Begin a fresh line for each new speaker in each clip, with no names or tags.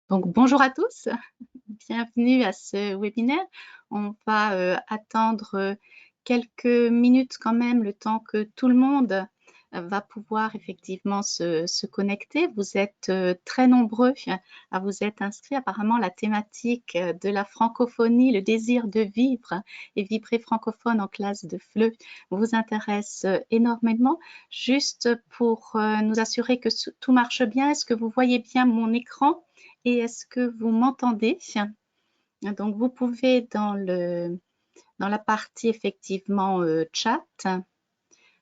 Donc, bonjour à tous, bienvenue à ce webinaire. On va attendre quelques minutes quand même, le temps que tout le monde va pouvoir effectivement se connecter. Vous êtes très nombreux à vous être inscrits. Apparemment, la thématique de la francophonie, le désir de vivre et vibrer francophone en classe de FLE vous intéresse énormément. Juste pour nous assurer que tout marche bien, est-ce que vous voyez bien mon écran? Et est-ce que vous m'entendez? Donc, vous pouvez dans la partie effectivement chat,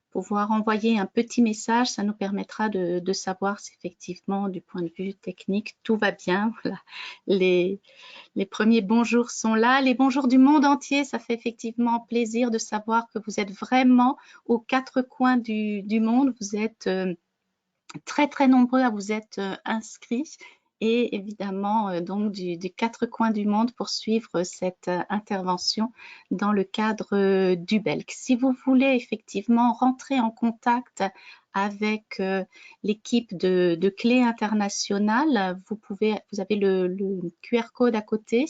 pouvoir envoyer un petit message. Ça nous permettra de savoir si effectivement, du point de vue technique, tout va bien. Voilà. Les premiers bonjours sont là. Les bonjours du monde entier, ça fait effectivement plaisir de savoir que vous êtes vraiment aux quatre coins du monde. Vous êtes très très nombreux à vous être inscrits et évidemment donc des quatre coins du monde pour suivre cette intervention dans le cadre du BELC. Si vous voulez effectivement rentrer en contact avec l'équipe de Clé Internationale, vous avez le QR code à côté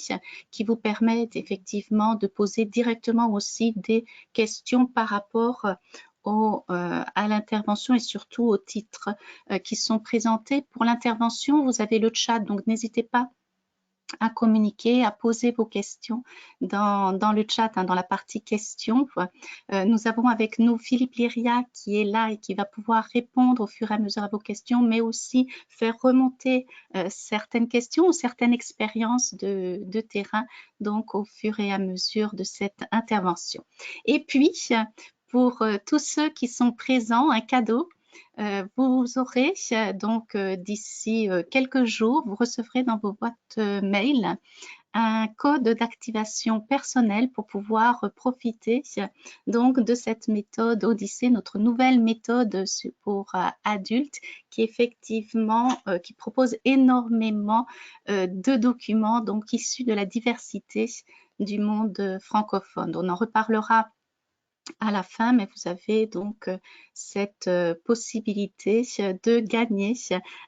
qui vous permet effectivement de poser directement aussi des questions par rapport à l'intervention et surtout aux titres qui sont présentés. Pour l'intervention, vous avez le chat, donc n'hésitez pas à communiquer, à poser vos questions dans le chat, dans la partie questions. Nous avons avec nous Philippe Lyria qui est là et qui va pouvoir répondre au fur et à mesure à vos questions, mais aussi faire remonter certaines questions ou certaines expériences de terrain, donc au fur et à mesure de cette intervention. Et puis, pour tous ceux qui sont présents, un cadeau. Vous aurez donc d'ici quelques jours, vous recevrez dans vos boîtes mail un code d'activation personnel pour pouvoir profiter donc de cette méthode Odyssée, notre nouvelle méthode pour adultes qui effectivement qui propose énormément de documents donc issus de la diversité du monde francophone. On en reparlera à la fin, mais vous avez donc cette possibilité de gagner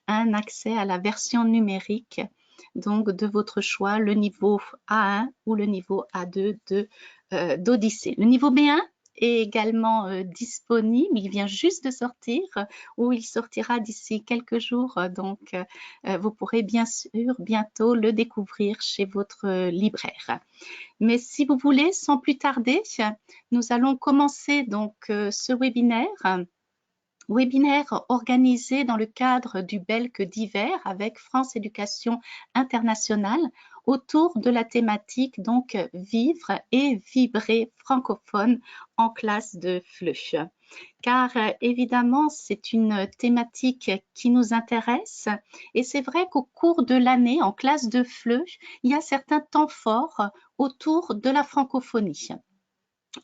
un accès à la version numérique donc de votre choix, le niveau A1 ou le niveau A2 d'Odyssée. Le niveau B1 est également disponible, il vient juste de sortir ou il sortira d'ici quelques jours, donc vous pourrez bien sûr bientôt le découvrir chez votre libraire. Mais si vous voulez, sans plus tarder, nous allons commencer donc ce webinaire organisé dans le cadre du BELC d'hiver avec France Éducation Internationale autour de la thématique donc vivre et vibrer francophone en classe de FLE. Car évidemment, c'est une thématique qui nous intéresse et c'est vrai qu'au cours de l'année, en classe de FLE, il y a certains temps forts autour de la francophonie.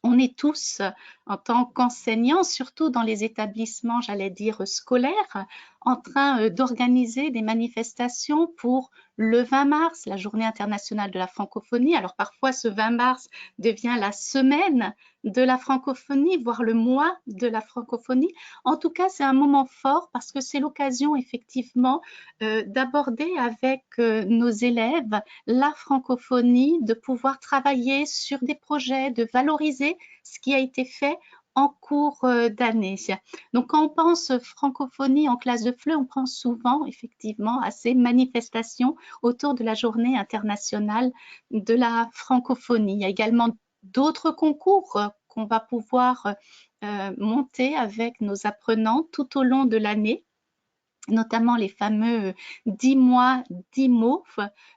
On est tous, en tant qu'enseignants, surtout dans les établissements, j'allais dire, scolaires, en train d'organiser des manifestations pour le 20 mars, la Journée internationale de la francophonie. Alors parfois, ce 20 mars devient la semaine de la francophonie, voire le mois de la francophonie. En tout cas, c'est un moment fort parce que c'est l'occasion effectivement d'aborder avec nos élèves la francophonie, de pouvoir travailler sur des projets, de valoriser ce qui a été fait en cours d'année. Donc, quand on pense francophonie en classe de FLE, on pense souvent effectivement à ces manifestations autour de la Journée internationale de la francophonie. Il y a également d'autres concours qu'on va pouvoir monter avec nos apprenants tout au long de l'année, notamment les fameux 10 mois, 10 mots,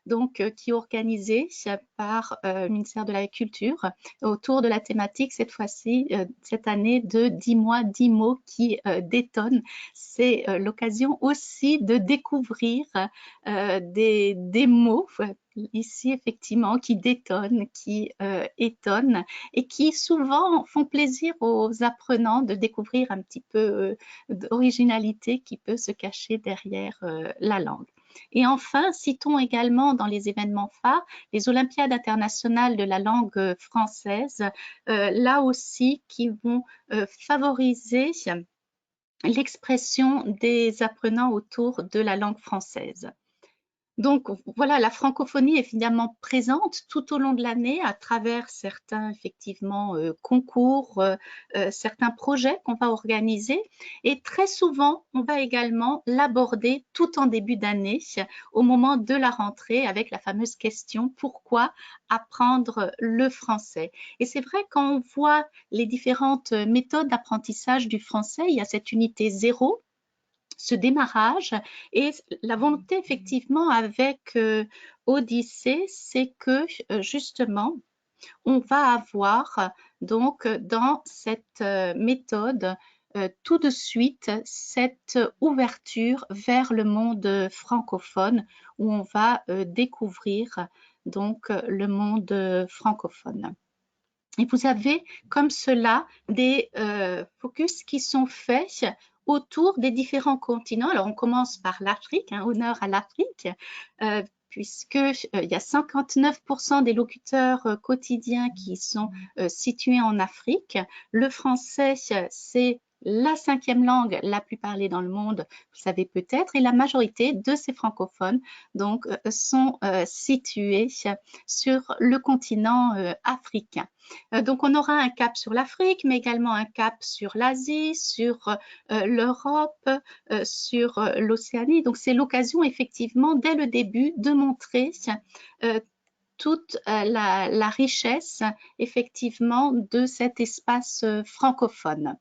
donc qui est organisé par le ministère de la Culture autour de la thématique cette fois-ci, cette année de 10 mois, 10 mots qui détonnent. C'est l'occasion aussi de découvrir des mots ici effectivement qui détonnent, qui étonnent et qui souvent font plaisir aux apprenants de découvrir un petit peu d'originalité qui peut se cacher derrière la langue. Et enfin, citons également dans les événements phares les Olympiades internationales de la langue française, là aussi qui vont favoriser l'expression des apprenants autour de la langue française. Donc voilà, la francophonie est finalement présente tout au long de l'année à travers certains effectivement concours, certains projets qu'on va organiser et très souvent on va également l'aborder tout en début d'année au moment de la rentrée avec la fameuse question pourquoi apprendre le français. Et c'est vrai quand on voit les différentes méthodes d'apprentissage du français, il y a cette unité 0, ce démarrage et la volonté effectivement avec Odyssée, c'est que justement on va avoir donc dans cette méthode tout de suite cette ouverture vers le monde francophone où on va découvrir donc le monde francophone. Et vous avez comme cela des focus qui sont faits autour des différents continents. Alors on commence par l'Afrique, hein, honneur à l'Afrique, puisque il y a 59% des locuteurs quotidiens qui sont situés en Afrique. Le français, c'est la 5e langue la plus parlée dans le monde, vous savez peut-être, et la majorité de ces francophones donc sont situés sur le continent africain. Donc on aura un cap sur l'Afrique, mais également un cap sur l'Asie, sur l'Europe, sur l'Océanie. Donc c'est l'occasion effectivement dès le début de montrer toute la richesse effectivement de cet espace francophone.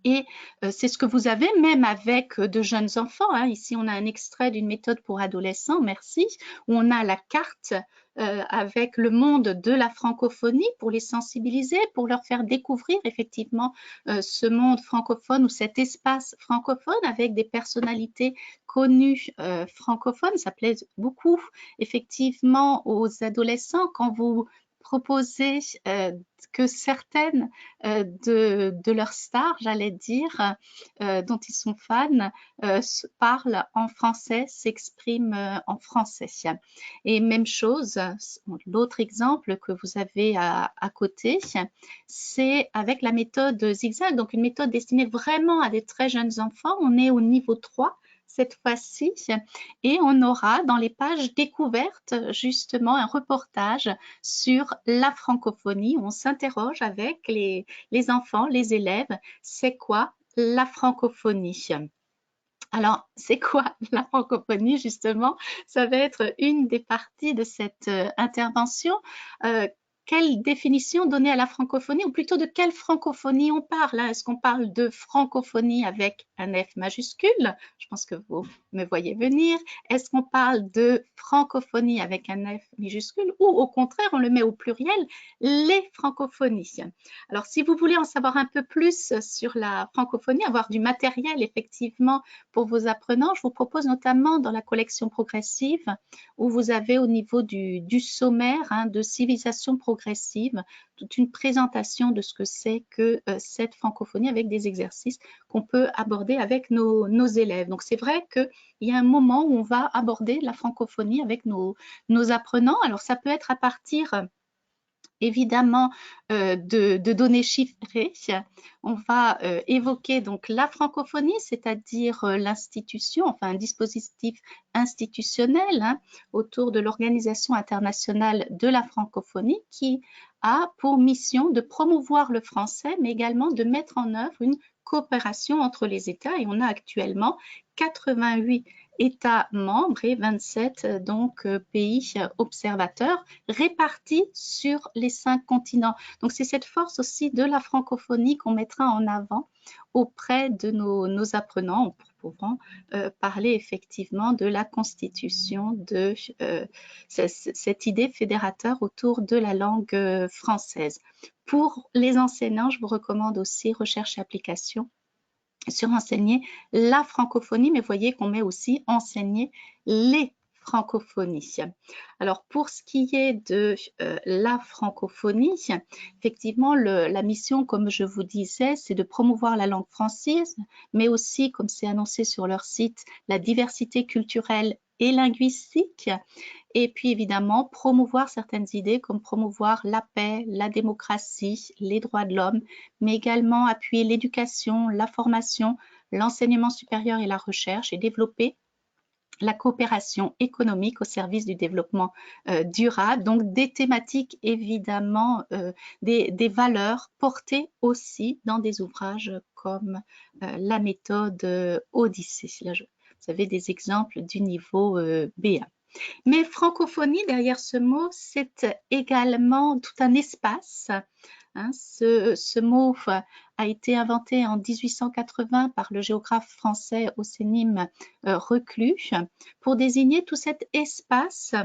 Et c'est ce que vous avez même avec de jeunes enfants. Hein. Ici, on a un extrait d'une méthode pour adolescents, merci, où on a la carte avec le monde de la francophonie pour les sensibiliser, pour leur faire découvrir effectivement ce monde francophone ou cet espace francophone avec des personnalités connues francophones. Ça plaît beaucoup effectivement aux adolescents quand vous proposez que certaines de leurs stars, j'allais dire, dont ils sont fans, parlent en français, s'expriment en français. Et même chose, l'autre exemple que vous avez à côté, c'est avec la méthode zigzag, donc une méthode destinée vraiment à des très jeunes enfants. On est au niveau 3 cette fois-ci et on aura dans les pages découvertes justement un reportage sur la francophonie. On s'interroge avec les enfants, les élèves, c'est quoi la francophonie? Alors, c'est quoi la francophonie justement? Ça va être une des parties de cette intervention. Quelle définition donner à la francophonie ou plutôt de quelle francophonie on parle? Est-ce qu'on parle de francophonie avec un F majuscule? Je pense que vous me voyez venir. Est-ce qu'on parle de francophonie avec un F majuscule ou au contraire on le met au pluriel, les francophonies? Alors si vous voulez en savoir un peu plus sur la francophonie, avoir du matériel effectivement pour vos apprenants, je vous propose notamment dans la collection progressive où vous avez au niveau du sommaire hein, de civilisation progressive toute une présentation de ce que c'est que cette francophonie avec des exercices qu'on peut aborder avec nos élèves. Donc c'est vrai qu'il y a un moment où on va aborder la francophonie avec nos apprenants. Alors ça peut être à partir évidemment de données chiffrées. On va évoquer donc la francophonie, c'est-à-dire l'institution, enfin un dispositif institutionnel hein, autour de l'Organisation internationale de la francophonie qui a pour mission de promouvoir le français, mais également de mettre en œuvre une coopération entre les États. Et on a actuellement 88 États membres et 27 donc pays observateurs répartis sur les 5 continents. Donc c'est cette force aussi de la francophonie qu'on mettra en avant auprès de nos apprenants pour pouvoir parler effectivement de la constitution de cette idée fédérateur autour de la langue française. Pour les enseignants, je vous recommande aussi recherche et application sur enseigner la francophonie, mais voyez qu'on met aussi enseigner les francophonies. Alors pour ce qui est de la francophonie, effectivement la mission, comme je vous disais, c'est de promouvoir la langue française, mais aussi, comme c'est annoncé sur leur site, la diversité culturelle et linguistique. Et puis évidemment, promouvoir certaines idées comme promouvoir la paix, la démocratie, les droits de l'homme, mais également appuyer l'éducation, la formation, l'enseignement supérieur et la recherche et développer la coopération économique au service du développement durable, donc des thématiques évidemment, des valeurs portées aussi dans des ouvrages comme la méthode Odyssée. Là, vous avez des exemples du niveau B1. Mais francophonie, derrière ce mot, c'est également tout un espace. Hein, ce mot a été inventé en 1880 par le géographe français Océnime Reclus pour désigner tout cet espace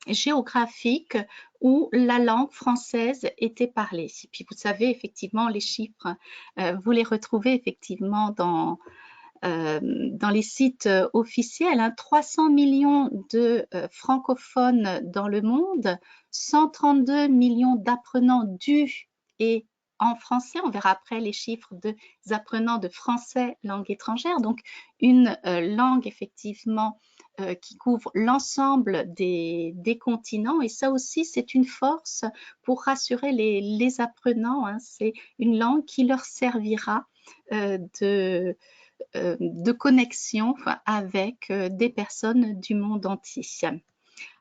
géographique où la langue française était parlée. Et puis vous savez effectivement les chiffres, vous les retrouvez effectivement dans les sites officiels, hein, 300 millions de francophones dans le monde, 132 millions d'apprenants du et en français. On verra après les chiffres des apprenants de français langue étrangère, donc une langue effectivement qui couvre l'ensemble des continents, et ça aussi c'est une force pour rassurer les apprenants, hein. C'est une langue qui leur servira de connexion avec des personnes du monde entier.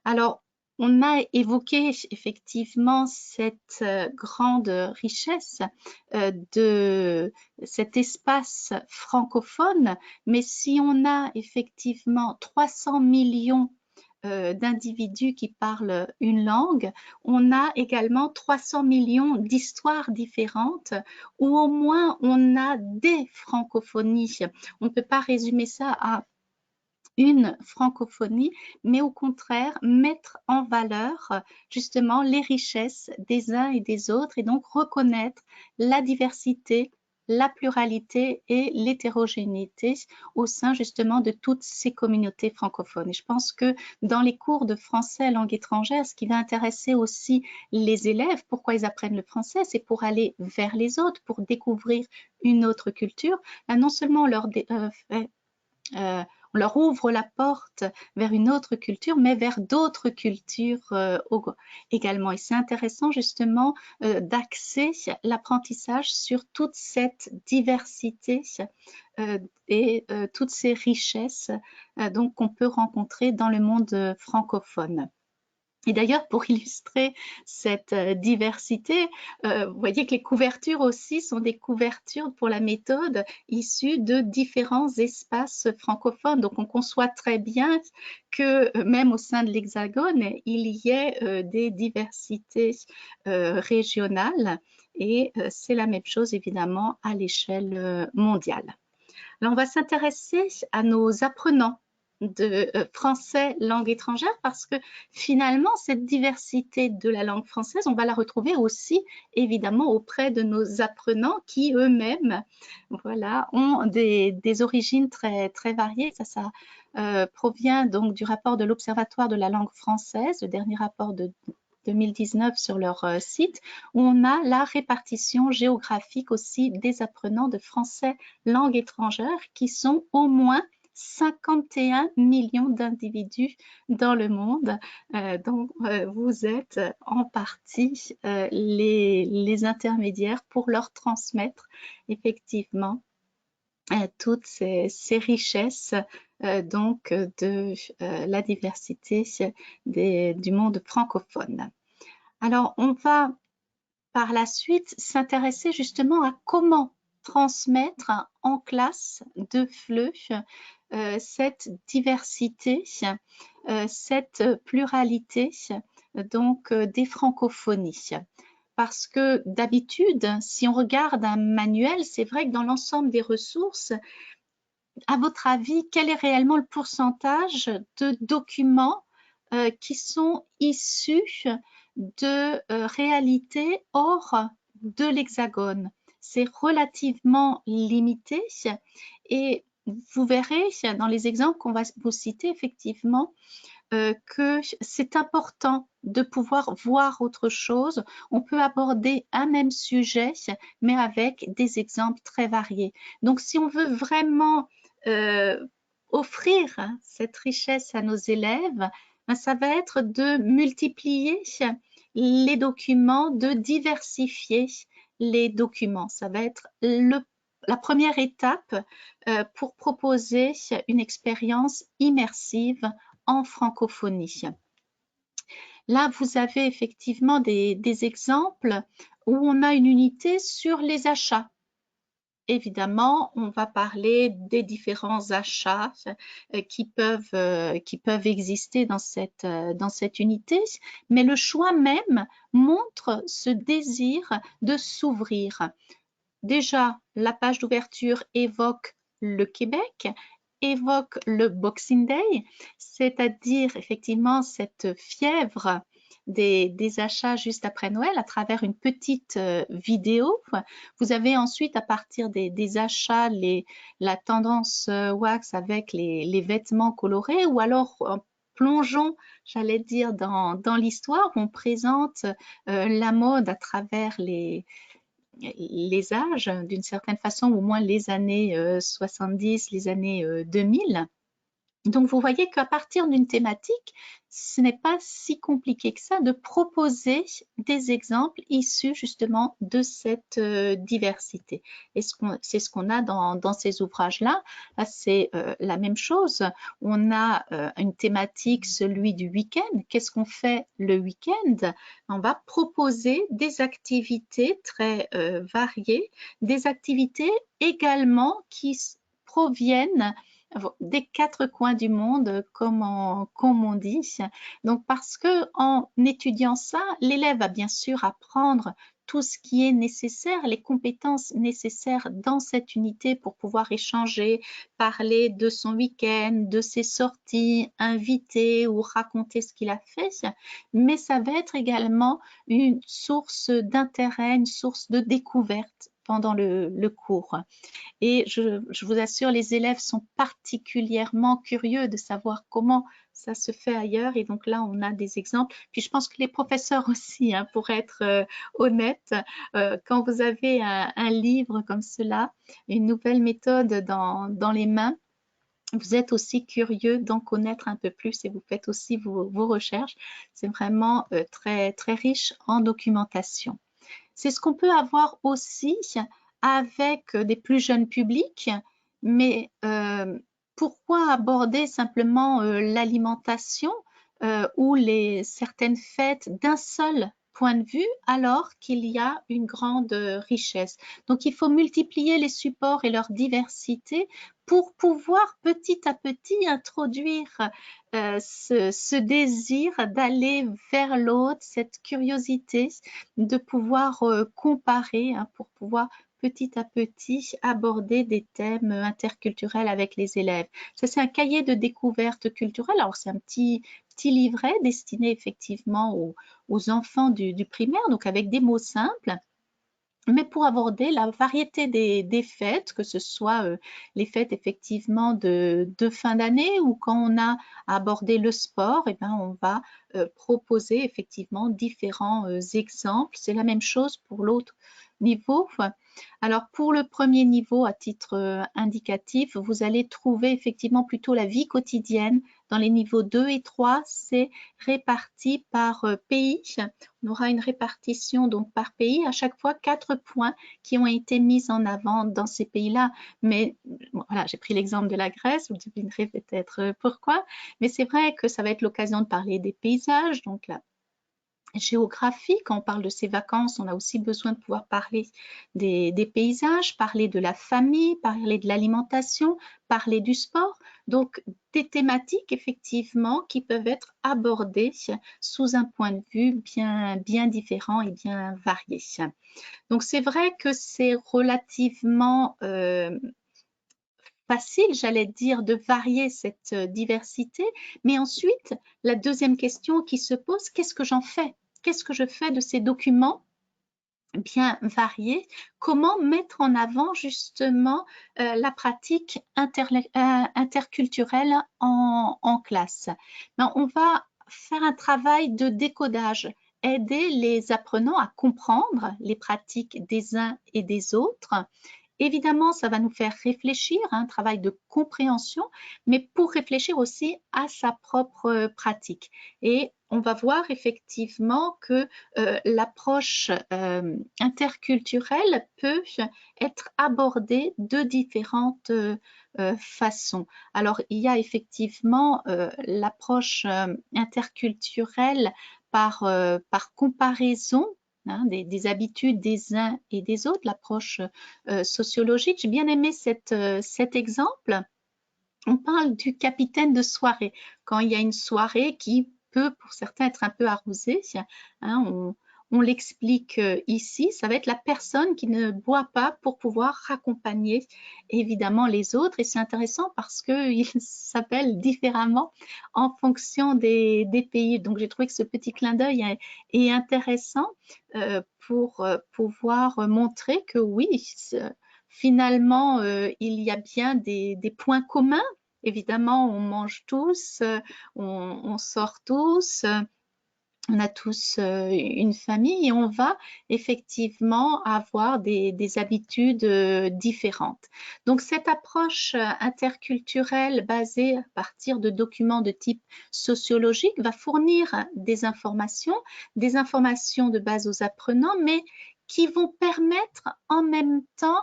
Alors, on a évoqué effectivement cette grande richesse de cet espace francophone, mais si on a effectivement 300 millions d'individus qui parlent une langue, on a également 300 millions d'histoires différentes, ou au moins on a des francophonies. On ne peut pas résumer ça à une francophonie, mais au contraire mettre en valeur justement les richesses des uns et des autres, et donc reconnaître la diversité, la pluralité et l'hétérogénéité au sein justement de toutes ces communautés francophones. Et je pense que dans les cours de français langue étrangère, ce qui va intéresser aussi les élèves, pourquoi ils apprennent le français, c'est pour aller vers les autres, pour découvrir une autre culture. Non seulement on leur ouvre la porte vers une autre culture, mais vers d'autres cultures également. Et c'est intéressant justement d'axer l'apprentissage sur toute cette diversité et toutes ces richesses donc qu'on peut rencontrer dans le monde francophone. Et d'ailleurs, pour illustrer cette diversité, vous voyez que les couvertures aussi sont des couvertures pour la méthode issues de différents espaces francophones. Donc, on conçoit très bien que même au sein de l'Hexagone, il y ait des diversités régionales, et c'est la même chose évidemment à l'échelle mondiale. Alors, on va s'intéresser à nos apprenants de français langue étrangère, parce que finalement cette diversité de la langue française, on va la retrouver aussi évidemment auprès de nos apprenants qui eux-mêmes voilà, ont des origines très, très variées. Ça provient donc du rapport de l'Observatoire de la langue française, le dernier rapport de 2019 sur leur site, où on a la répartition géographique aussi des apprenants de français langue étrangère, qui sont au moins 51 millions d'individus dans le monde. Donc, vous êtes en partie les intermédiaires pour leur transmettre effectivement toutes ces richesses donc de la diversité du monde francophone. Alors, on va par la suite s'intéresser justement à comment transmettre en classe de FLE cette diversité, cette pluralité donc des francophonies. Parce que d'habitude, si on regarde un manuel, c'est vrai que dans l'ensemble des ressources, à votre avis, quel est réellement le pourcentage de documents qui sont issus de réalités hors de l'Hexagone? C'est relativement limité, et vous verrez dans les exemples qu'on va vous citer effectivement que c'est important de pouvoir voir autre chose. On peut aborder un même sujet, mais avec des exemples très variés. Donc, si on veut vraiment offrir cette richesse à nos élèves, ça va être de multiplier les documents, de diversifier les documents. Ça va être le la première étape pour proposer une expérience immersive en francophonie. Là, vous avez effectivement des exemples où on a une unité sur les achats. Évidemment, on va parler des différents achats qui peuvent exister dans cette unité, mais le choix même montre ce désir de s'ouvrir. Déjà, la page d'ouverture évoque le Québec, évoque le Boxing Day, c'est-à-dire effectivement cette fièvre des achats juste après Noël à travers une petite vidéo. Vous avez ensuite, à partir des achats, la tendance wax avec les vêtements colorés, ou alors plongeons, j'allais dire, dans l'histoire. On présente la mode à travers les âges, d'une certaine façon, au moins les années 70, les années 2000. Donc, vous voyez qu'à partir d'une thématique, ce n'est pas si compliqué que ça de proposer des exemples issus justement de cette diversité. Et c'est ce qu'on a dans ces ouvrages-là. Là, c'est la même chose. On a une thématique, celui du week-end. Qu'est-ce qu'on fait le week-end? On va proposer des activités très variées, des activités également qui proviennent des quatre coins du monde, comme on dit. Donc, parce que en étudiant ça, l'élève va bien sûr apprendre tout ce qui est nécessaire, les compétences nécessaires dans cette unité pour pouvoir échanger, parler de son week-end, de ses sorties, inviter ou raconter ce qu'il a fait. Mais ça va être également une source d'intérêt, une source de découverte pendant le cours. Et je vous assure, les élèves sont particulièrement curieux de savoir comment ça se fait ailleurs. Et donc là, on a des exemples. Puis je pense que les professeurs aussi, hein, pour être honnête, quand vous avez un livre comme cela, une nouvelle méthode dans les mains, vous êtes aussi curieux d'en connaître un peu plus et vous faites aussi vos recherches. C'est vraiment très, très riche en documentation. C'est ce qu'on peut avoir aussi avec des plus jeunes publics, mais pourquoi aborder simplement l'alimentation ou certaines fêtes d'un seul point de vue alors qu'il y a une grande richesse? Donc il faut multiplier les supports et leur diversité pour pouvoir petit à petit introduire ce désir d'aller vers l'autre, cette curiosité de pouvoir comparer, hein, pour pouvoir petit à petit aborder des thèmes interculturels avec les élèves. Ça, c'est un cahier de découverte culturelle. Alors, c'est un petit livret destiné effectivement aux enfants du primaire, donc avec des mots simples, mais pour aborder la variété des fêtes, que ce soit les fêtes effectivement de fin d'année, ou quand on a abordé le sport, eh bien, on va proposer effectivement différents exemples. C'est la même chose pour l'autre niveau. Alors pour le premier niveau, à titre indicatif, vous allez trouver effectivement plutôt la vie quotidienne. Dans les niveaux 2 et 3, c'est réparti par pays. On aura une répartition donc par pays, à chaque fois 4 points qui ont été mis en avant dans ces pays-là. Mais bon, voilà, j'ai pris l'exemple de la Grèce, vous devinerez peut-être pourquoi. Mais c'est vrai que ça va être l'occasion de parler des paysages, donc la géographie. Quand on parle de ces vacances, on a aussi besoin de pouvoir parler des paysages, parler de la famille, parler de l'alimentation, parler du sport. Donc, des thématiques effectivement qui peuvent être abordées sous un point de vue bien différent et bien varié. Donc, c'est vrai que c'est relativement facile, j'allais dire, de varier cette diversité. Mais ensuite, la deuxième question qui se pose, qu'est-ce que j'en fais? Qu'est-ce que je fais de ces documents bien variés? Comment mettre en avant justement la pratique interculturelle en classe? Ben, on va faire un travail de décodage, aider les apprenants à comprendre les pratiques des uns et des autres, évidemment, ça va nous faire réfléchir, un travail de compréhension, mais pour réfléchir aussi à sa propre pratique. Et on va voir effectivement que l'approche interculturelle peut être abordée de différentes façons. Alors, il y a effectivement l'approche interculturelle par comparaison, des habitudes des uns et des autres, l'approche sociologique. J'ai bien aimé cet exemple. On parle du capitaine de soirée. Quand il y a une soirée qui peut, pour certains, être un peu arrosée, on l'explique ici, ça va être la personne qui ne boit pas pour pouvoir raccompagner évidemment les autres. Et c'est intéressant parce qu'il s'appelle différemment en fonction des pays. Donc j'ai trouvé que ce petit clin d'œil est intéressant pour pouvoir montrer que oui, finalement, il y a bien des points communs. Évidemment, on mange tous, on sort tous, on a tous une famille et on va effectivement avoir des habitudes différentes. Donc cette approche interculturelle basée à partir de documents de type sociologique va fournir des informations de base aux apprenants, mais qui vont permettre en même temps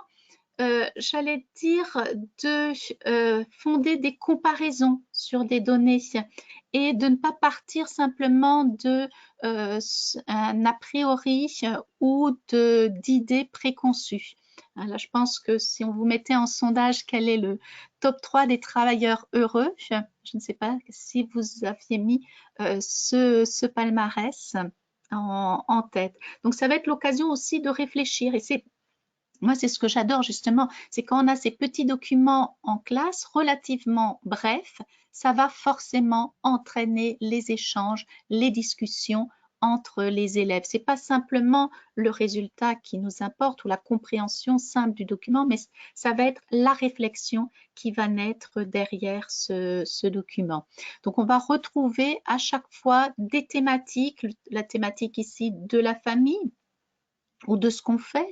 j'allais dire, de fonder des comparaisons sur des données et de ne pas partir simplement de un a priori ou d'idées préconçues. Là, je pense que si on vous mettait en sondage quel est le top 3 des travailleurs heureux, je ne sais pas si vous aviez mis ce palmarès en tête. Donc, ça va être l'occasion aussi de réfléchir et moi, c'est ce que j'adore justement, c'est quand on a ces petits documents en classe relativement brefs, ça va forcément entraîner les échanges, les discussions entre les élèves. C'est pas simplement le résultat qui nous importe ou la compréhension simple du document, mais ça va être la réflexion qui va naître derrière ce document. Donc, on va retrouver à chaque fois des thématiques, la thématique ici de la famille, ou de ce qu'on fait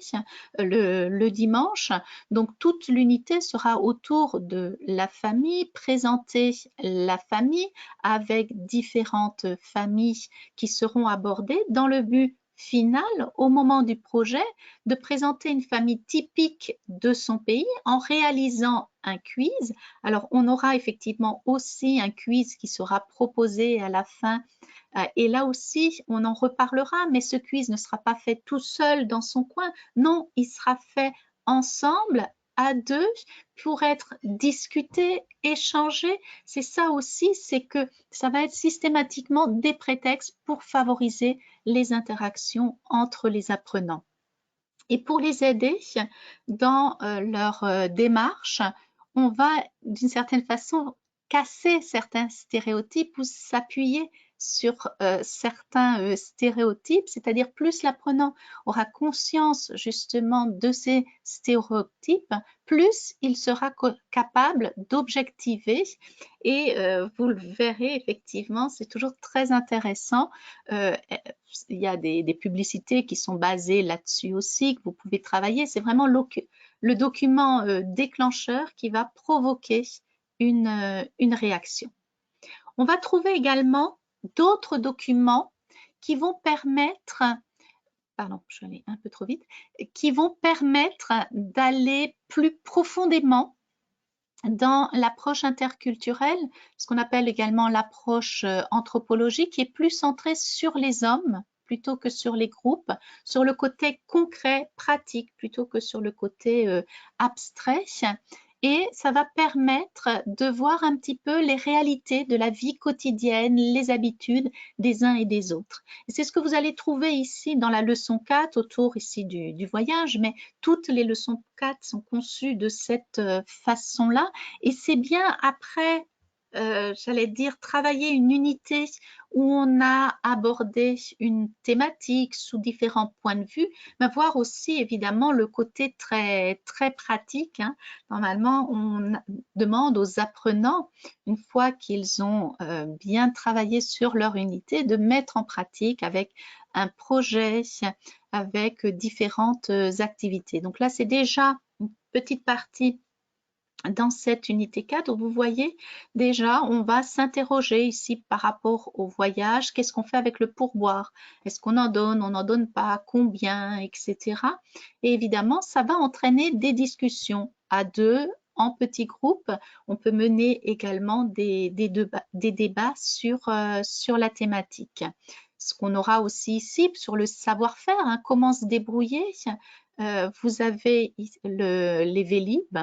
le dimanche. Donc, toute l'unité sera autour de la famille, présenter la famille avec différentes familles qui seront abordées dans le but final, au moment du projet, de présenter une famille typique de son pays en réalisant un quiz. Alors, on aura effectivement aussi un quiz qui sera proposé à la fin et là aussi, on en reparlera, mais ce quiz ne sera pas fait tout seul dans son coin. Non, il sera fait ensemble, à deux, pour être discuté, échangé. C'est ça aussi, c'est que ça va être systématiquement des prétextes pour favoriser les interactions entre les apprenants. Et pour les aider dans leur démarche, on va d'une certaine façon casser certains stéréotypes ou s'appuyer sur certains stéréotypes, c'est-à-dire plus l'apprenant aura conscience justement de ces stéréotypes, plus il sera capable d'objectiver et vous le verrez effectivement, c'est toujours très intéressant. Il y a des publicités qui sont basées là-dessus aussi, que vous pouvez travailler. C'est vraiment le document déclencheur qui va provoquer une réaction. On va trouver également d'autres documents qui vont permettre, pardon, je suis allée un peu trop vite, qui vont permettre d'aller plus profondément dans l'approche interculturelle, ce qu'on appelle également l'approche anthropologique, qui est plus centrée sur les hommes plutôt que sur les groupes, sur le côté concret, pratique, plutôt que sur le côté abstrait. Et ça va permettre de voir un petit peu les réalités de la vie quotidienne, les habitudes des uns et des autres. Et c'est ce que vous allez trouver ici dans la leçon 4, autour ici du voyage, mais toutes les leçons 4 sont conçues de cette façon-là. Et c'est bien après, j'allais dire, travailler une unité où on a abordé une thématique sous différents points de vue, mais voir aussi évidemment le côté très, très pratique. Normalement, on demande aux apprenants, une fois qu'ils ont bien travaillé sur leur unité, de mettre en pratique avec un projet, avec différentes activités. Donc là, c'est déjà une petite partie dans cette unité 4, vous voyez déjà, on va s'interroger ici par rapport au voyage. Qu'est-ce qu'on fait avec le pourboire? Est-ce qu'on en donne? On n'en donne pas? Combien? Etc. Et évidemment, ça va entraîner des discussions à deux, en petits groupes. On peut mener également des débats sur la thématique. Ce qu'on aura aussi ici sur le savoir-faire, hein, comment se débrouiller. Vous avez les Vélib,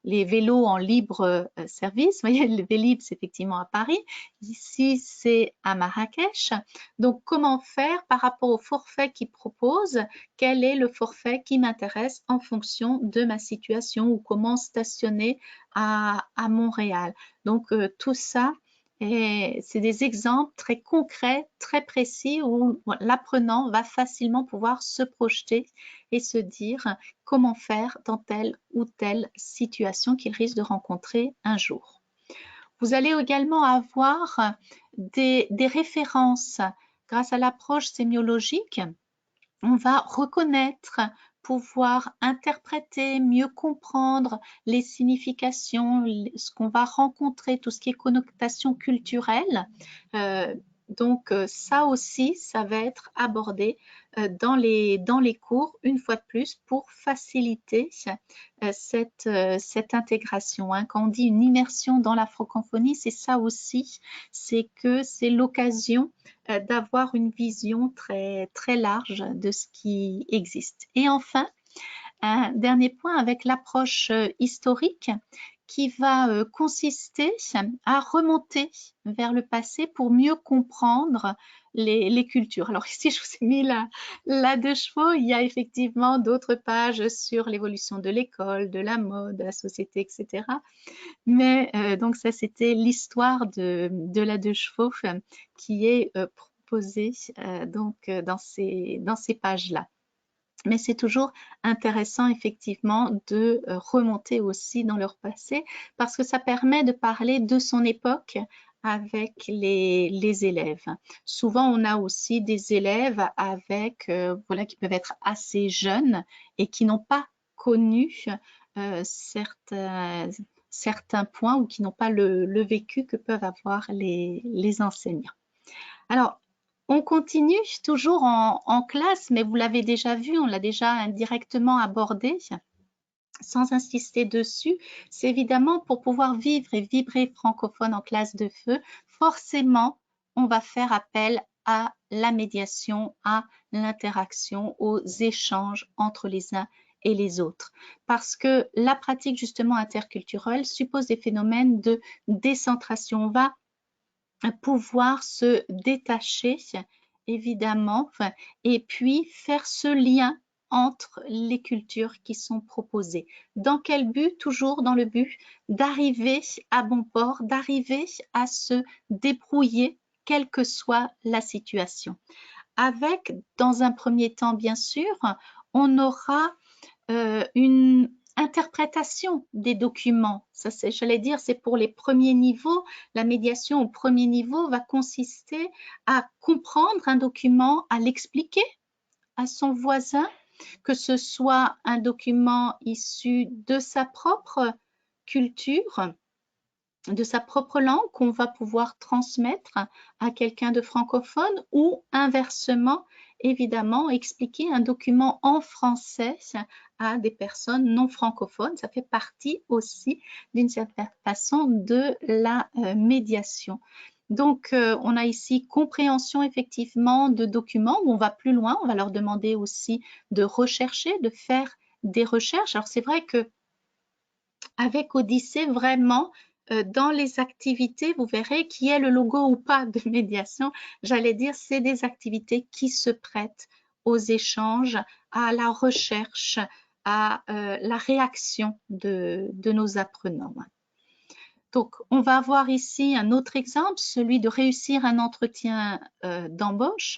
les vélos en libre service. Vous voyez, le Vélib, c'est effectivement à Paris. Ici, c'est à Marrakech. Donc, comment faire par rapport au forfait qu'ils proposent? Quel est le forfait qui m'intéresse en fonction de ma situation ou comment stationner à Montréal? Donc, tout ça, c'est des exemples très concrets, très précis où l'apprenant va facilement pouvoir se projeter et se dire comment faire dans telle ou telle situation qu'il risque de rencontrer un jour. Vous allez également avoir des références grâce à l'approche sémiologique. On va reconnaître, pouvoir interpréter, mieux comprendre les significations, ce qu'on va rencontrer, tout ce qui est connotation culturelle. Donc ça aussi, ça va être abordé dans les cours, une fois de plus, pour faciliter cette intégration. Hein. Quand on dit une immersion dans la francophonie, c'est ça aussi, c'est que c'est l'occasion d'avoir une vision très, très large de ce qui existe. Et enfin, un dernier point avec l'approche historique qui va consister à remonter vers le passé pour mieux comprendre les cultures. Alors ici, je vous ai mis la deux chevaux. Il y a effectivement d'autres pages sur l'évolution de l'école, de la mode, de la société, etc. Mais donc ça, c'était l'histoire de la deux chevaux qui est proposée donc dans ces pages-là. Mais c'est toujours intéressant effectivement de remonter aussi dans leur passé parce que ça permet de parler de son époque avec les élèves. Souvent, on a aussi des élèves avec, voilà, qui peuvent être assez jeunes et qui n'ont pas connu certains points ou qui n'ont pas le vécu que peuvent avoir les enseignants. Alors, on continue toujours en classe, mais vous l'avez déjà vu, on l'a déjà indirectement abordé, sans insister dessus. C'est évidemment pour pouvoir vivre et vibrer francophone en classe de feu, forcément, on va faire appel à la médiation, à l'interaction, aux échanges entre les uns et les autres. Parce que la pratique justement interculturelle suppose des phénomènes de décentration. On va pouvoir se détacher, évidemment, et puis faire ce lien entre les cultures qui sont proposées. Dans quel but? Toujours dans le but d'arriver à bon port, d'arriver à se débrouiller, quelle que soit la situation. Avec, dans un premier temps, bien sûr, on aura une interprétation des documents. Ça, j'allais dire, c'est pour les premiers niveaux. La médiation au premier niveau va consister à comprendre un document, à l'expliquer à son voisin, que ce soit un document issu de sa propre culture, de sa propre langue qu'on va pouvoir transmettre à quelqu'un de francophone ou inversement, évidemment, expliquer un document en français à des personnes non francophones. Ça fait partie aussi d'une certaine façon de la médiation. Donc, on a ici compréhension effectivement de documents où on va plus loin. On va leur demander aussi de rechercher, de faire des recherches. Alors, c'est vrai que avec Odyssée, vraiment, dans les activités, vous verrez qu'il y ait le logo ou pas de médiation. J'allais dire, c'est des activités qui se prêtent aux échanges, à la recherche, à la réaction de nos apprenants. Donc, on va avoir ici un autre exemple, celui de réussir un entretien d'embauche.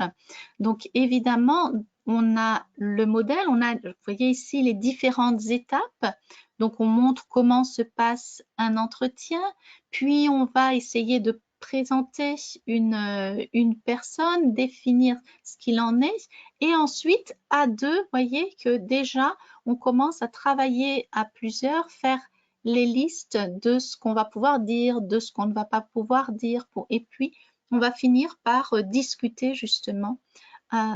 Donc, évidemment, on a le modèle, vous voyez ici les différentes étapes. Donc, on montre comment se passe un entretien, puis on va essayer de présenter une personne, définir ce qu'il en est, et ensuite, à deux, voyez que déjà, on commence à travailler à plusieurs, faire les listes de ce qu'on va pouvoir dire, de ce qu'on ne va pas pouvoir dire, et puis on va finir par discuter justement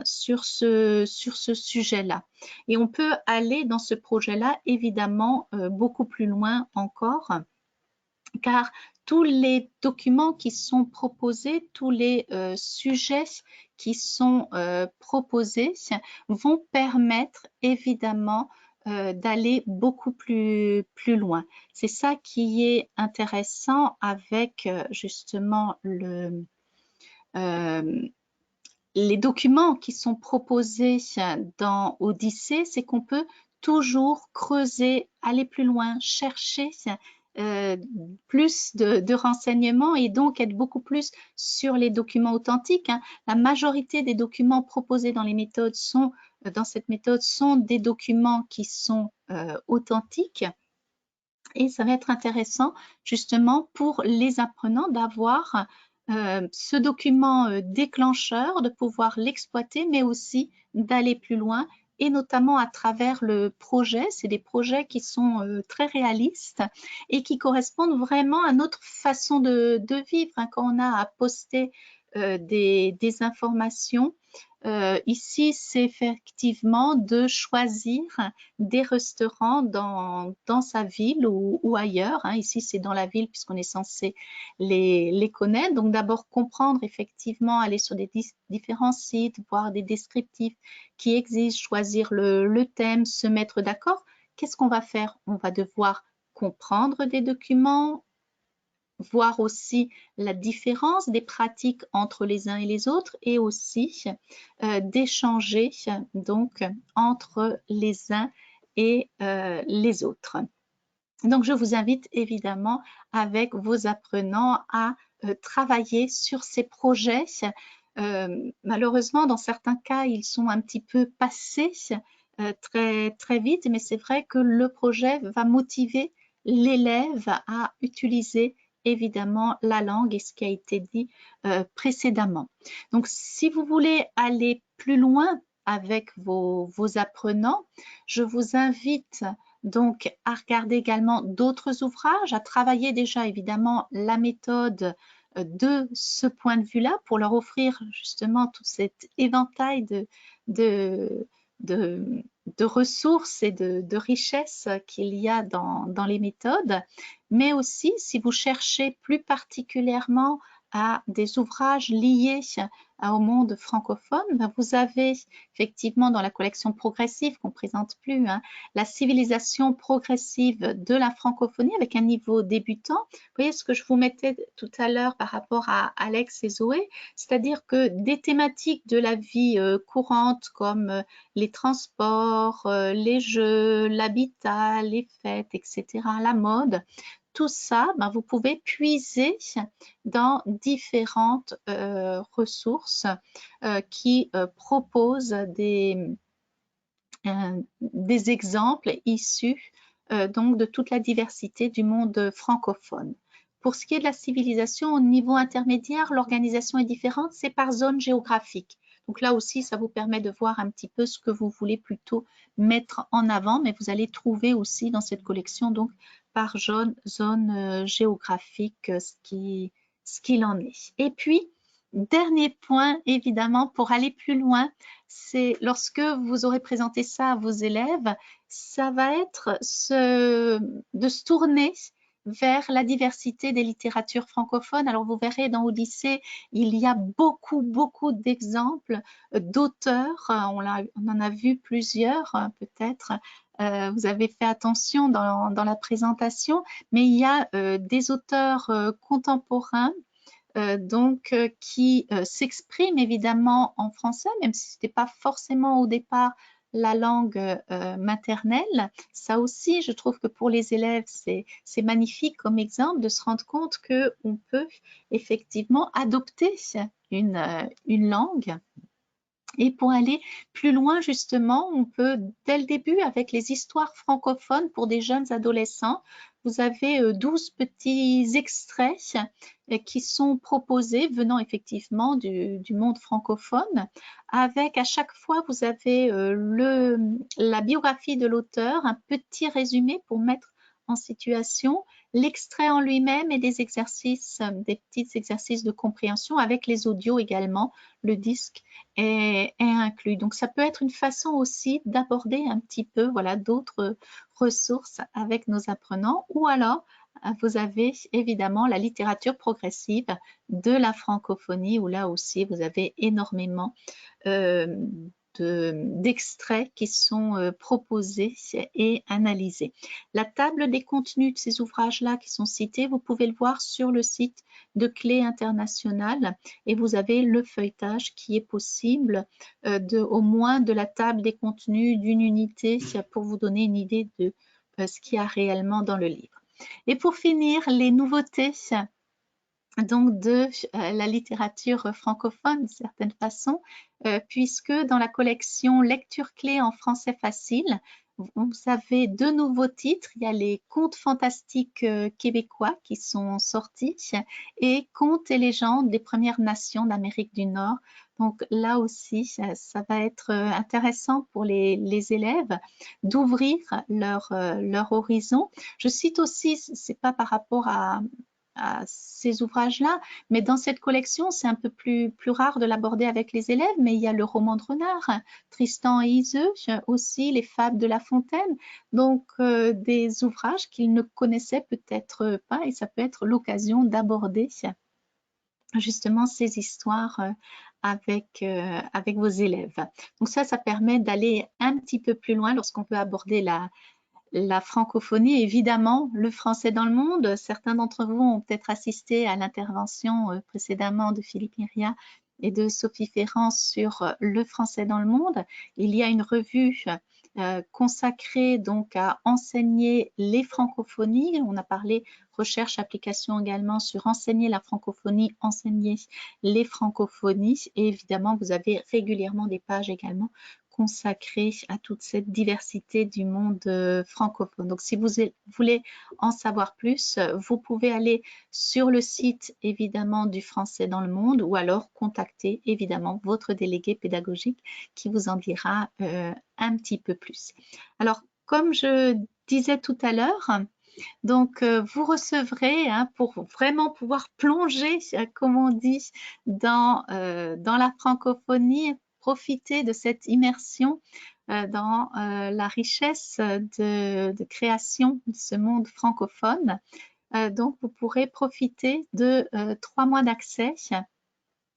sur ce sujet-là. Et on peut aller dans ce projet-là, évidemment, beaucoup plus loin encore, car tous les documents qui sont proposés, tous les sujets qui sont proposés vont permettre évidemment d'aller beaucoup plus loin. C'est ça qui est intéressant avec justement les documents qui sont proposés dans Odyssée, c'est qu'on peut toujours creuser, aller plus loin, chercher plus de renseignements et donc être beaucoup plus sur les documents authentiques. La majorité des documents proposés dans dans cette méthode sont des documents qui sont authentiques. Et ça va être intéressant justement pour les apprenants d'avoir ce document déclencheur, de pouvoir l'exploiter, mais aussi d'aller plus loin et notamment à travers le projet. C'est des projets qui sont très réalistes et qui correspondent vraiment à notre façon de vivre. Quand on a à poster des informations, ici, c'est effectivement de choisir des restaurants dans sa ville ou ailleurs. Ici, c'est dans la ville puisqu'on est censé les connaître. Donc, d'abord, comprendre effectivement, aller sur des différents sites, voir des descriptifs qui existent, choisir le thème, se mettre d'accord. Qu'est-ce qu'on va faire? On va devoir comprendre des documents, voir aussi la différence des pratiques entre les uns et les autres et aussi d'échanger donc entre les uns et les autres. Donc, je vous invite évidemment avec vos apprenants à travailler sur ces projets. Malheureusement, dans certains cas, ils sont un petit peu passés très vite, mais c'est vrai que le projet va motiver l'élève à utiliser évidemment la langue et ce qui a été dit précédemment. Donc, si vous voulez aller plus loin avec vos apprenants, je vous invite donc à regarder également d'autres ouvrages, à travailler déjà évidemment la méthode de ce point de vue-là pour leur offrir justement tout cet éventail de ressources et de richesses qu'il y a dans les méthodes, mais aussi si vous cherchez plus particulièrement à des ouvrages liés au monde francophone, vous avez effectivement dans la collection progressive qu'on ne présente plus, la civilisation progressive de la francophonie avec un niveau débutant. Vous voyez ce que je vous mettais tout à l'heure par rapport à Alex et Zoé, c'est-à-dire que des thématiques de la vie courante comme les transports, les jeux, l'habitat, les fêtes, etc., la mode, tout ça, vous pouvez puiser dans différentes ressources qui proposent des exemples issus donc de toute la diversité du monde francophone. Pour ce qui est de la civilisation, au niveau intermédiaire, l'organisation est différente, c'est par zone géographique. Donc là aussi, ça vous permet de voir un petit peu ce que vous voulez plutôt mettre en avant, mais vous allez trouver aussi dans cette collection donc par zone géographique ce qu'il en est. Et puis, dernier point, évidemment, pour aller plus loin, c'est lorsque vous aurez présenté ça à vos élèves, ça va être de se tourner vers la diversité des littératures francophones. Alors, vous verrez dans Odyssée, il y a beaucoup d'exemples d'auteurs. On en a vu plusieurs, peut-être. Vous avez fait attention dans la présentation, mais il y a des auteurs contemporains qui s'expriment évidemment en français, même si ce n'était pas forcément au départ la langue maternelle. Ça aussi, je trouve que pour les élèves, c'est magnifique comme exemple de se rendre compte qu'on peut effectivement adopter une langue Et pour aller plus loin, justement, on peut, dès le début, avec les histoires francophones pour des jeunes adolescents, vous avez 12 petits extraits qui sont proposés venant effectivement du monde francophone. Avec à chaque fois, vous avez la biographie de l'auteur, un petit résumé pour mettre en situation l'extrait en lui-même et des exercices, des petits exercices de compréhension avec les audios également, le disque est inclus. Donc, ça peut être une façon aussi d'aborder un petit peu voilà, d'autres ressources avec nos apprenants. Ou alors, vous avez évidemment la littérature progressive de la francophonie, où là aussi, vous avez énormément d'extraits qui sont proposés et analysés. La table des contenus de ces ouvrages-là qui sont cités, vous pouvez le voir sur le site de Clé internationale et vous avez le feuilletage qui est possible au moins de la table des contenus d'une unité pour vous donner une idée de ce qu'il y a réellement dans le livre. Et pour finir, les nouveautés donc de la littérature francophone d'une certaine façon, puisque dans la collection Lecture clé en français facile, vous avez 2 nouveaux titres. Il y a les contes fantastiques québécois qui sont sortis et Contes et légendes des Premières Nations d'Amérique du Nord. Donc là aussi, ça va être intéressant pour les élèves d'ouvrir leur horizon. Je cite aussi, c'est pas par rapport à ces ouvrages-là, mais dans cette collection, c'est un peu plus rare de l'aborder avec les élèves, mais il y a le roman de renard, Tristan et Iseult, aussi les fables de La Fontaine, donc des ouvrages qu'ils ne connaissaient peut-être pas et ça peut être l'occasion d'aborder justement ces histoires avec vos élèves. Donc ça permet d'aller un petit peu plus loin lorsqu'on peut aborder la francophonie, évidemment, le français dans le monde. Certains d'entre vous ont peut-être assisté à l'intervention précédemment de Philippe Myria et de Sophie Ferrand sur le français dans le monde. Il y a une revue consacrée donc à enseigner les francophonies. On a parlé recherche, application également sur enseigner la francophonie, enseigner les francophonies. Et évidemment, vous avez régulièrement des pages également consacré à toute cette diversité du monde francophone. Donc, si vous voulez en savoir plus, vous pouvez aller sur le site évidemment du Français dans le monde ou alors contacter évidemment votre délégué pédagogique qui vous en dira un petit peu plus. Alors, comme je disais tout à l'heure, donc, vous recevrez pour vraiment pouvoir plonger, comme on dit, dans la francophonie, profiter de cette immersion dans la richesse de création de ce monde francophone. Donc, vous pourrez profiter de 3 mois d'accès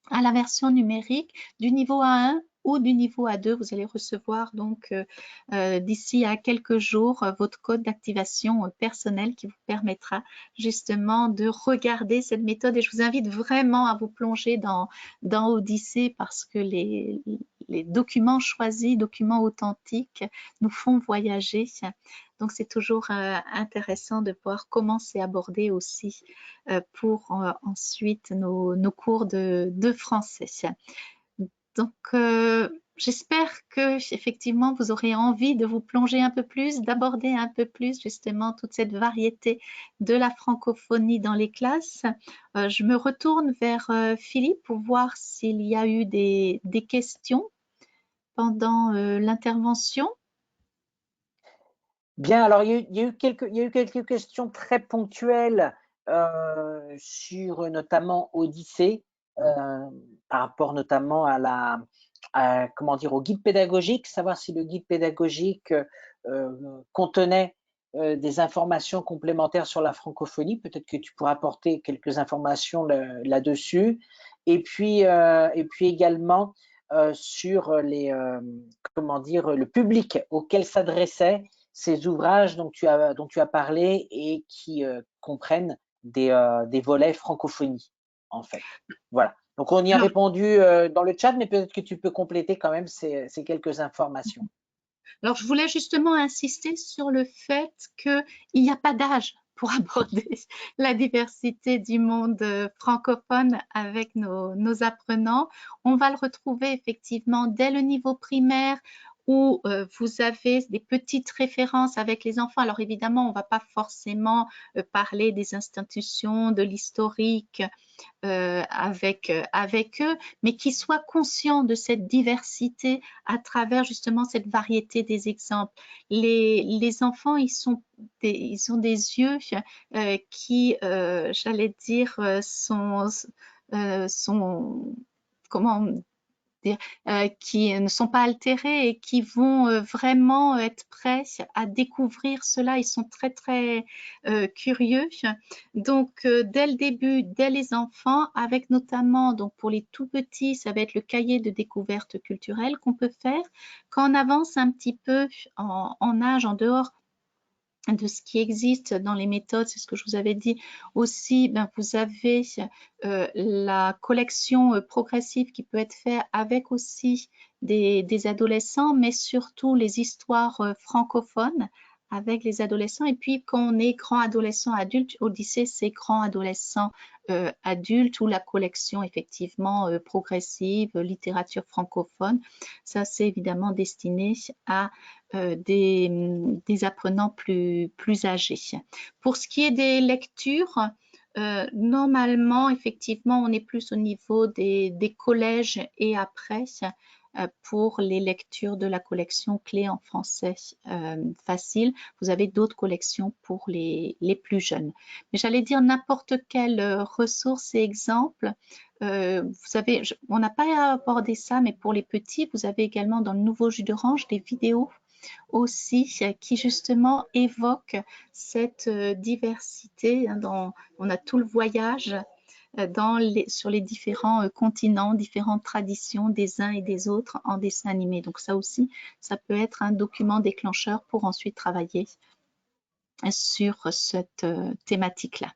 à la version numérique du niveau A1 ou du niveau A2. Vous allez recevoir donc d'ici à quelques jours votre code d'activation personnel qui vous permettra justement de regarder cette méthode. Et je vous invite vraiment à vous plonger dans Odyssée parce que les documents choisis, documents authentiques, nous font voyager. Donc, c'est toujours intéressant de pouvoir commencer à aborder aussi pour ensuite nos cours de français. Donc, j'espère que effectivement vous aurez envie de vous plonger un peu plus, d'aborder un peu plus justement toute cette variété de la francophonie dans les classes. Je me retourne vers Philippe pour voir s'il y a eu des questions pendant l'intervention.
Bien, alors il y a eu quelques questions très ponctuelles sur notamment Odyssée, par rapport notamment comment dire, au guide pédagogique, savoir si le guide pédagogique contenait des informations complémentaires sur la francophonie. Peut-être que tu pourras apporter quelques informations là-dessus. Et puis également sur comment dire, le public auquel s'adressait ces ouvrages dont tu as parlé et qui comprennent des volets francophonie, en fait. Voilà. Donc, on y a répondu dans le chat, mais peut-être que tu peux compléter quand même ces quelques informations.
Alors, je voulais justement insister sur le fait qu'il n'y a pas d'âge pour aborder la diversité du monde francophone avec nos apprenants. On va le retrouver effectivement dès le niveau primaire où vous avez des petites références avec les enfants. Alors évidemment, on ne va pas forcément parler des institutions, de l'historique avec eux, mais qu'ils soient conscients de cette diversité à travers justement cette variété des exemples. Les enfants, ils ont des yeux qui, j'allais dire, sont comment qui ne sont pas altérés et qui vont vraiment être prêts à découvrir cela. Ils sont très, très curieux. Donc, dès le début, dès les enfants, avec notamment, donc pour les tout petits, ça va être le cahier de découverte culturelle qu'on peut faire. Quand on avance un petit peu en âge, en dehors de ce qui existe dans les méthodes, c'est ce que je vous avais dit aussi, ben, vous avez la collection progressive qui peut être faite avec aussi des adolescents, mais surtout les histoires francophones avec les adolescents. Et puis quand on est grand adolescent adulte, Odyssée, c'est grand adolescent adulte ou la collection effectivement progressive, littérature francophone. Ça, c'est évidemment destiné à des apprenants plus âgés. Pour ce qui est des lectures, normalement, effectivement, on est plus au niveau des collèges et après pour les lectures de la collection Clés en français facile. Vous avez d'autres collections pour les plus jeunes. Mais j'allais dire n'importe quelle ressource et exemple. Vous savez, on n'a pas abordé ça, mais pour les petits, vous avez également dans le nouveau jus d'orange des vidéos aussi qui justement évoque cette diversité. On a tout le voyage sur les différents continents, différentes traditions des uns et des autres en dessin animé. Donc ça aussi, ça peut être un document déclencheur pour ensuite travailler sur cette thématique-là.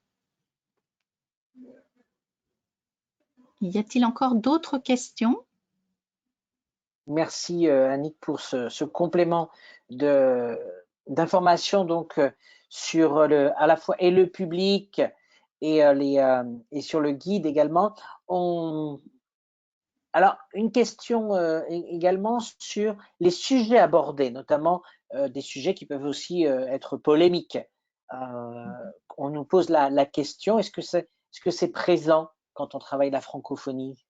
Y a-t-il encore d'autres questions?
Merci Annick pour ce complément d'informations donc sur à la fois et le public et sur le guide également. Alors une question également sur les sujets abordés, notamment des sujets qui peuvent aussi être polémiques. On nous pose la question, est-ce que c'est présent quand on travaille la francophonie?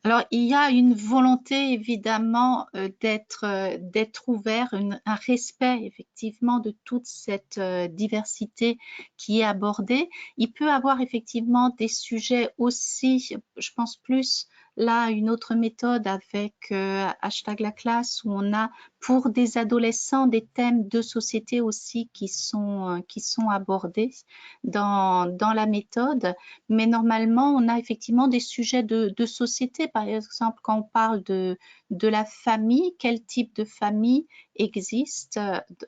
Alors, il y a une volonté évidemment d'être ouvert, un respect effectivement de toute cette diversité qui est abordée. Il peut avoir effectivement des sujets aussi, je pense plus là une autre méthode avec hashtag la classe où on a pour des adolescents des thèmes de société aussi qui sont abordés dans la méthode. Mais normalement, on a effectivement des sujets de société. Par exemple, quand on parle de la famille, quel type de famille existe?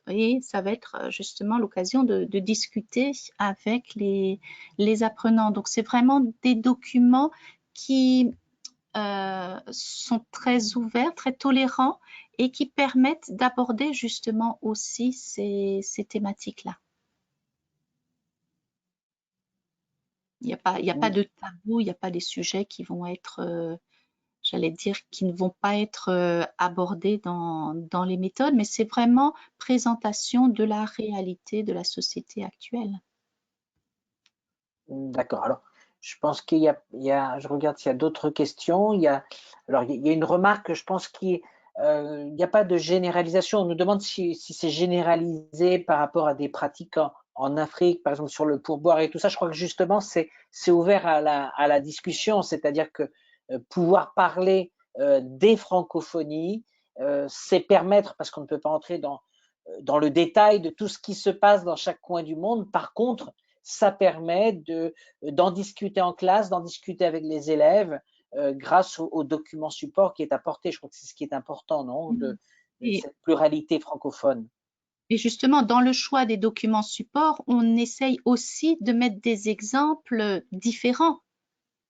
Et ça va être justement l'occasion de discuter avec les apprenants. Donc, c'est vraiment des documents qui sont très ouverts, très tolérants et qui permettent d'aborder justement aussi ces thématiques-là. Il n'y a pas de tabou, il n'y a pas des sujets qui vont être, j'allais dire, qui ne vont pas être abordés dans les méthodes, mais c'est vraiment présentation de la réalité de la société actuelle.
D'accord. Alors, je pense je regarde s'il y a d'autres questions. Alors, il y a une remarque, je pense qu'il n'y a pas de généralisation. On nous demande si c'est généralisé par rapport à des pratiques en Afrique, par exemple sur le pourboire et tout ça. Je crois que justement, c'est ouvert à la discussion, c'est-à-dire que pouvoir parler des francophonies, c'est permettre, parce qu'on ne peut pas entrer dans le détail de tout ce qui se passe dans chaque coin du monde. Par contre, ça permet d'en discuter en classe, d'en discuter avec les élèves grâce au document support qui est apporté. Je crois que c'est ce qui est important, non, de
Et,
cette pluralité francophone.
et justement, dans le choix des documents support, on essaye aussi de mettre des exemples différents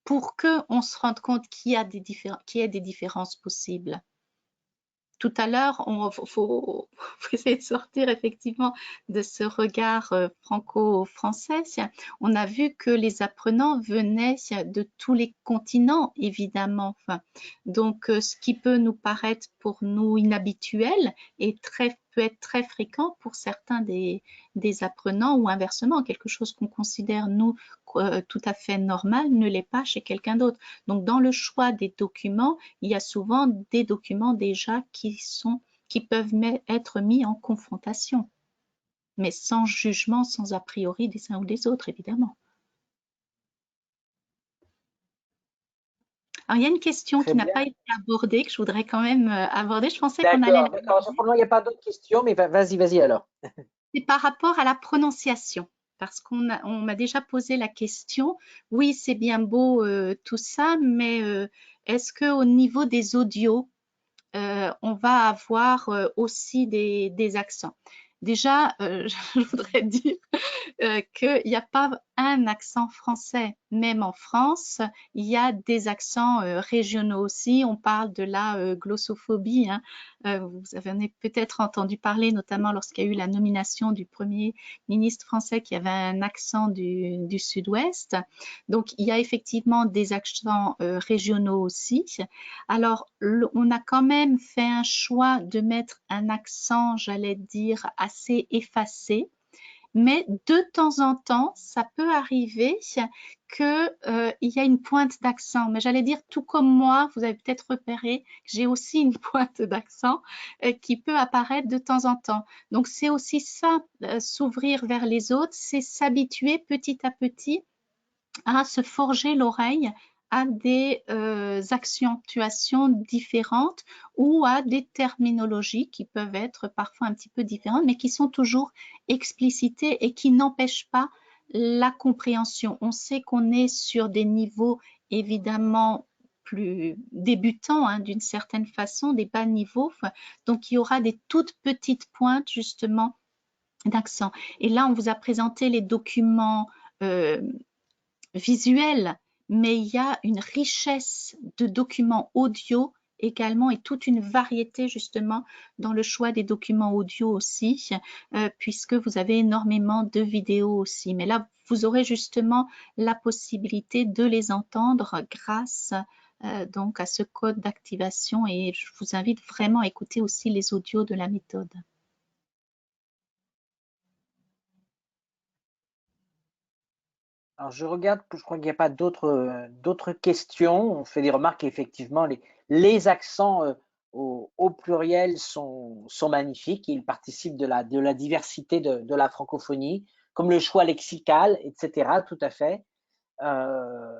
pour qu'on se rende compte qu'il y a des différences possibles. tout à l'heure, faut essayer de sortir effectivement de ce regard franco-français. On a vu que les apprenants venaient de tous les continents, évidemment. Enfin, donc, ce qui peut nous paraître pour nous inhabituel peut être très fréquent pour certains des apprenants ou inversement, quelque chose qu'on considère, nous, tout à fait normal, ne l'est pas chez quelqu'un d'autre. Donc, dans le choix des documents, il y a souvent des documents déjà qui peuvent être mis en confrontation, mais sans jugement, sans a priori des uns ou des autres, évidemment. Alors, il y a une question
Très
qui n'a
bien.
pas été abordée, que je voudrais quand même aborder. Je pensais qu'on allait
D'accord, d'accord.
l'aborder.
Pour le moment, il n'y a pas d'autres questions, mais vas-y alors.
C'est par rapport à la prononciation. Parce on m'a déjà posé la question, oui, c'est bien beau tout ça, mais est-ce qu'au niveau des audios, on va avoir aussi des accents? Déjà, je voudrais dire qu'il n'y a pas un accent français. Même en France, il y a des accents régionaux aussi. On parle de la glossophobie, hein. Vous avez peut-être entendu parler, notamment lorsqu'il y a eu la nomination du premier ministre français qui avait un accent du sud-ouest. Donc, il y a effectivement des accents régionaux aussi. Alors, on a quand même fait un choix de mettre un accent, j'allais dire, assez effacé. Mais de temps en temps, ça peut arriver qu'il y a une pointe d'accent. Mais j'allais dire, tout comme moi, vous avez peut-être repéré que j'ai aussi une pointe d'accent qui peut apparaître de temps en temps. Donc c'est aussi ça, s'ouvrir vers les autres, c'est s'habituer petit à petit à se forger l'oreille à des accentuations différentes ou à des terminologies qui peuvent être parfois un petit peu différentes, mais qui sont toujours explicitées et qui n'empêchent pas la compréhension. On sait qu'on est sur des niveaux évidemment plus débutants, hein, d'une certaine façon, des bas niveaux. Donc, il y aura des toutes petites pointes justement d'accent. Et là, on vous a présenté les documents euh, visuel, mais il y a une richesse de documents audio également et toute une variété justement dans le choix des documents audio aussi, puisque vous avez énormément de vidéos aussi. Mais là, vous aurez justement la possibilité de les entendre grâce donc à ce code d'activation et je vous invite vraiment à écouter aussi les audios de la méthode.
Alors, je regarde, je crois qu'il n'y a pas d'autres questions. On fait des remarques, effectivement, les accents au pluriel sont magnifiques. Ils participent de la diversité de la francophonie, comme le choix lexical, etc. Tout à fait. Euh,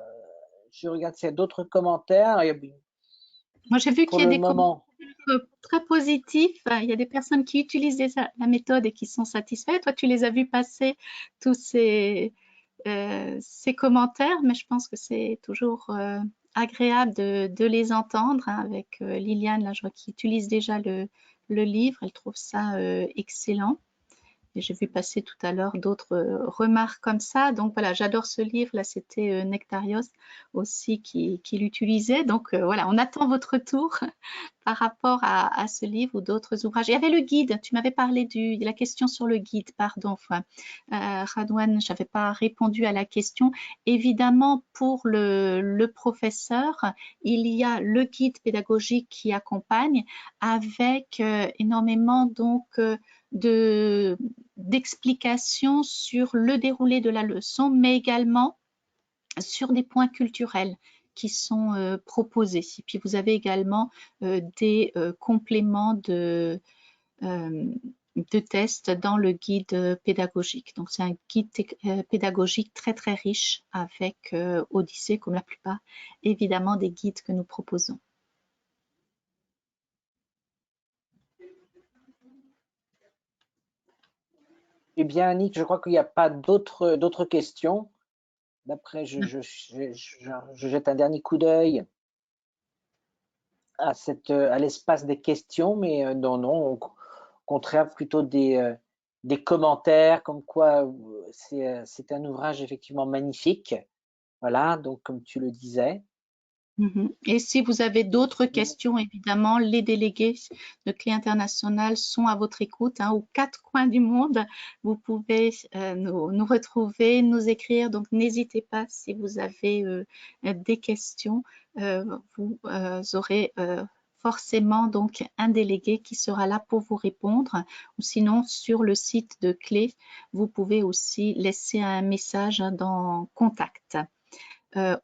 je regarde s'il y a d'autres commentaires.
Moi, j'ai vu
Pour
qu'il y a
le
des commentaires
moment,
très positifs. Il y a des personnes qui utilisent déjà la méthode et qui sont satisfaites. Toi, tu les as vus passer tous ces commentaires, mais je pense que c'est toujours agréable de les entendre, hein, avec Liliane, là, je vois qui utilise déjà le livre. Elle trouve ça excellent. Et j'ai vu passer tout à l'heure d'autres remarques comme ça. Donc voilà, j'adore ce livre. Là, c'était Nectarios aussi qui l'utilisait. Donc voilà, on attend votre retour par rapport à ce livre ou d'autres ouvrages. Il y avait le guide. Tu m'avais parlé de la question sur le guide, pardon. Enfin, Radouane, je n'avais pas répondu à la question. Évidemment, pour le professeur, il y a le guide pédagogique qui accompagne avec énormément donc d'explications sur le déroulé de la leçon, mais également sur des points culturels qui sont proposés. Et puis vous avez également des compléments de tests dans le guide pédagogique. Donc c'est un guide pédagogique très très riche avec Odyssée comme la plupart évidemment des guides que nous proposons.
eh bien, Annick, je crois qu'il n'y a pas d'autres questions. D'après, je jette un dernier coup d'œil à l'espace des questions, mais non, non, au contraire, plutôt des commentaires comme quoi c'est un ouvrage effectivement magnifique. Voilà, donc comme tu le disais.
Et si vous avez d'autres questions, évidemment, les délégués de Clé International sont à votre écoute, hein, aux quatre coins du monde. Vous pouvez nous retrouver, nous écrire. Donc, n'hésitez pas si vous avez des questions. Vous aurez forcément donc un délégué qui sera là pour vous répondre. Ou sinon, sur le site de Clé, vous pouvez aussi laisser un message dans Contact.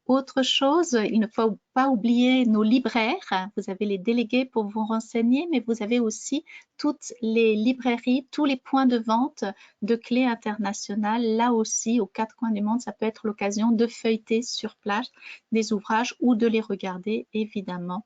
Autre chose, il ne faut pas oublier nos libraires. Vous avez les délégués pour vous renseigner, mais vous avez aussi toutes les librairies, tous les points de vente de Clé International. Là aussi, aux quatre coins du monde, ça peut être l'occasion de feuilleter sur place des ouvrages ou de les regarder, évidemment.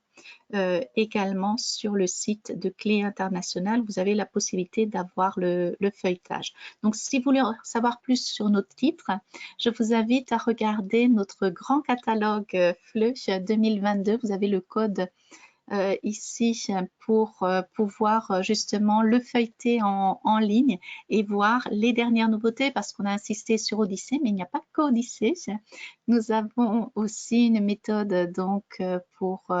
Également sur le site de Clé International, vous avez la possibilité d'avoir le feuilletage. Donc, si vous voulez en savoir plus sur notre titre, je vous invite à regarder notre grand catalogue FLE 2022. Vous avez le code ici pour pouvoir justement le feuilleter en ligne et voir les dernières nouveautés parce qu'on a insisté sur Odyssée, mais il n'y a pas qu'Odyssée. Nous avons aussi une méthode donc pour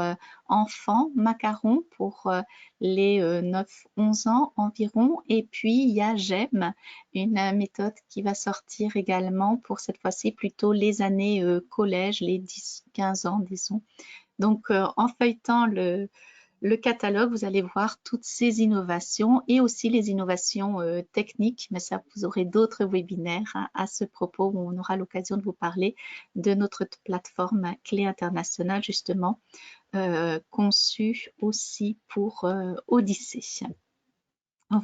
enfants, macarons pour les 9-11 ans environ. Et puis il y a GEM, une méthode qui va sortir également pour cette fois-ci plutôt les années collège, les 10-15 ans disons. Donc, en feuilletant le catalogue, vous allez voir toutes ces innovations et aussi les innovations techniques. Mais ça, vous aurez d'autres webinaires hein, à ce propos où on aura l'occasion de vous parler de notre plateforme Clé Internationale, justement, conçue aussi pour Odyssée.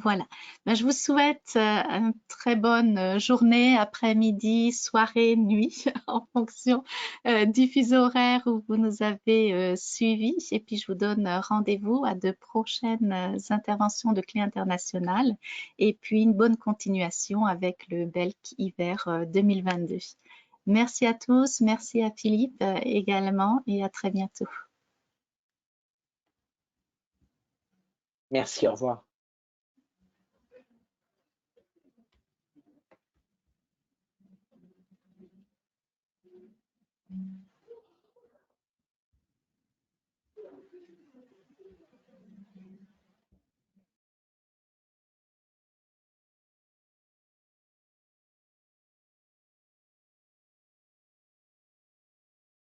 Voilà. Ben, je vous souhaite une très bonne journée, après-midi, soirée, nuit, en fonction du fuseau horaire où vous nous avez suivis. Et puis, je vous donne rendez-vous à de prochaines interventions de Clé International. Et puis, une bonne continuation avec le Belk Hiver 2022. Merci à tous. Merci à Philippe également et à très bientôt.
Merci, au revoir.